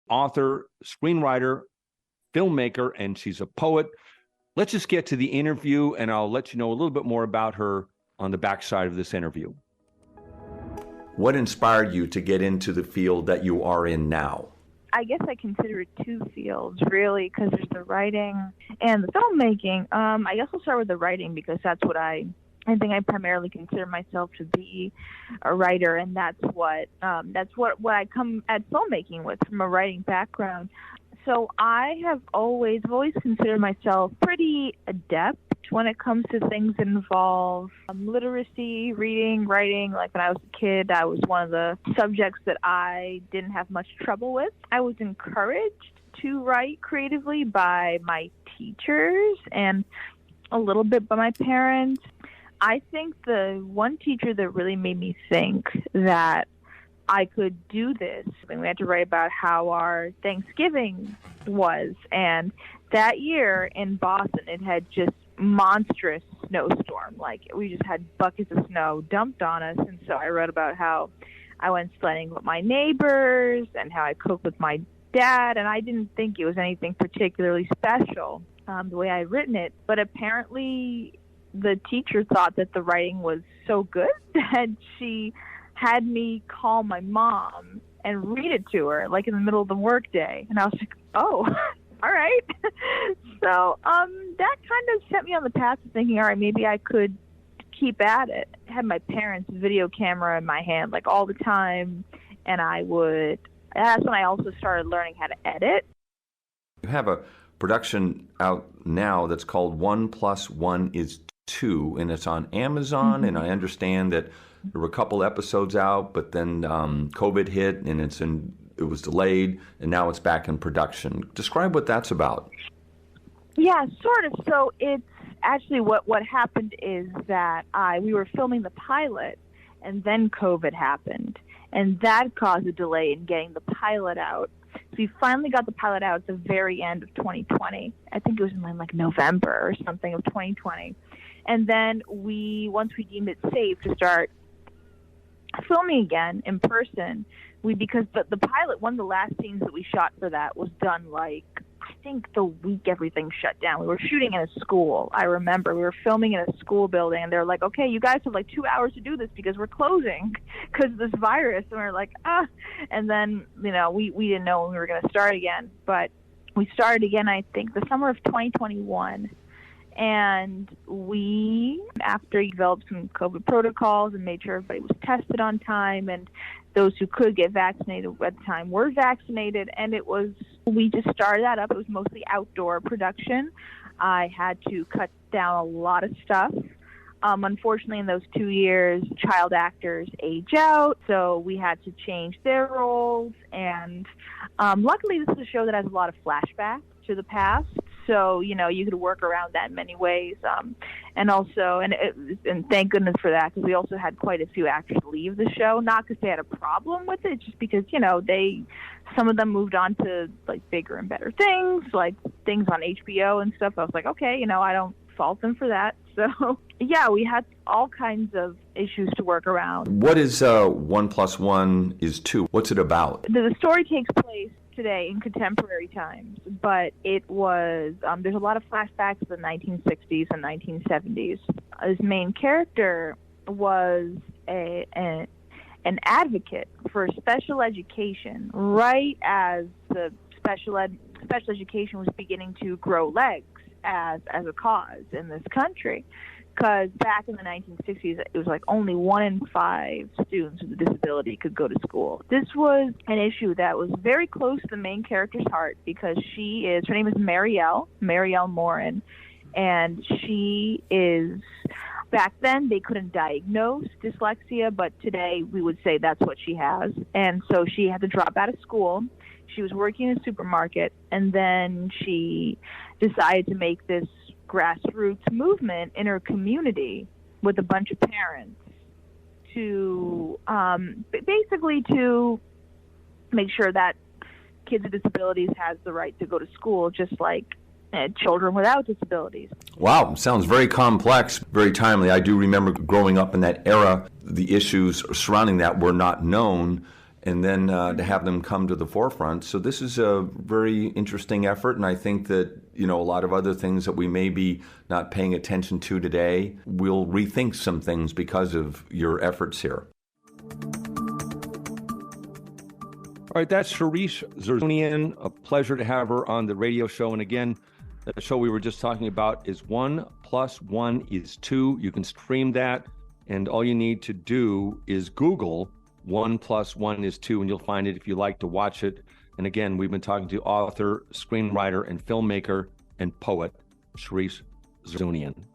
author, screenwriter, filmmaker, and she's a poet. Let's just get to the interview, and I'll let you know a little bit more about her on the backside of this interview. What inspired you to get into the field that you are in now? I guess I consider it two fields, really, because there's the writing and the filmmaking. I guess I'll start with the writing because that's what I think I primarily consider myself to be a writer, and that's what I come at filmmaking with from a writing background. So I have always considered myself pretty adept when it comes to things that involve literacy, reading, writing. Like when I was a kid, that was one of the subjects that I didn't have much trouble with. I was encouraged to write creatively by my teachers and a little bit by my parents. I think the one teacher that really made me think that I could do this, and we had to write about how our Thanksgiving was. And that year in Boston, it had just monstrous snowstorm. Like, we just had buckets of snow dumped on us. And so I wrote about how I went sledding with my neighbors and how I cooked with my dad. And I didn't think it was anything particularly special, the way I had written it. But apparently the teacher thought that the writing was so good that she had me call my mom and read it to her, like in the middle of the workday. And I was like, oh, all right. So that kind of set me on the path of thinking, all right, maybe I could keep at it. I had my parents' video camera in my hand, like, all the time. And that's when I also started learning how to edit. You have a production out now that's called 1+1 is 2, and it's on Amazon. Mm-hmm. And I understand that there were a couple episodes out, but then COVID hit, and it was delayed, and now it's back in production. Describe what that's about. Yeah, sort of. So it's actually what happened is that we were filming the pilot, and then COVID happened, and that caused a delay in getting the pilot out. So we finally got the pilot out at the very end of 2020. I think it was in like November or something of 2020. And then once we deemed it safe to start filming again in person, because the pilot, one of the last scenes that we shot for that was done I think the week everything shut down. We were shooting in a school. I remember we were filming in a school building, and they're like, okay, you guys have 2 hours to do this because we're closing because of this virus. And we're like, and then, we didn't know when we were going to start again, but we started again, I think the summer of 2021. And we, after developed some COVID protocols and made sure everybody was tested on time, and those who could get vaccinated at the time were vaccinated, and we just started that up. It was mostly outdoor production. I had to cut down a lot of stuff. Unfortunately, in those 2 years, child actors age out, so we had to change their roles. And luckily, this is a show that has a lot of flashbacks to the past. So, you could work around that in many ways. And thank goodness for that, because we also had quite a few actors leave the show, not because they had a problem with it, just because, some of them moved on to bigger and better things, like things on HBO and stuff. I was like, okay, I don't fault them for that. So, yeah, we had all kinds of issues to work around. What is 1+1 is 2? What's it about? The story takes place today in contemporary times, but it was there's a lot of flashbacks to the 1960s and 1970s. His main character was an advocate for special education right as the special education was beginning to grow legs as a cause in this country. Because back in the 1960s, it was only 1 in 5 students with a disability could go to school. This was an issue that was very close to the main character's heart, because her name is Marielle Morin, and she is, back then they couldn't diagnose dyslexia, but today we would say that's what she has. And so she had to drop out of school. She was working in a supermarket, and then she decided to make this grassroots movement in her community with a bunch of parents to basically to make sure that kids with disabilities has the right to go to school just like children without disabilities. Wow, sounds very complex, very timely. I do remember growing up in that era, the issues surrounding that were not known, and then to have them come to the forefront. So this is a very interesting effort, and I think that, you know, a lot of other things that we may be not paying attention to today, we'll rethink some things because of your efforts here. All right, that's Sharisse Zeroonian. A pleasure to have her on the radio show. And again, the show we were just talking about is 1 + 1 = 2. You can stream that, and all you need to do is Google 1 + 1 = 2, and you'll find it if you like to watch it. And again, we've been talking to author, screenwriter, and filmmaker and poet, Sharisse Zeroonian.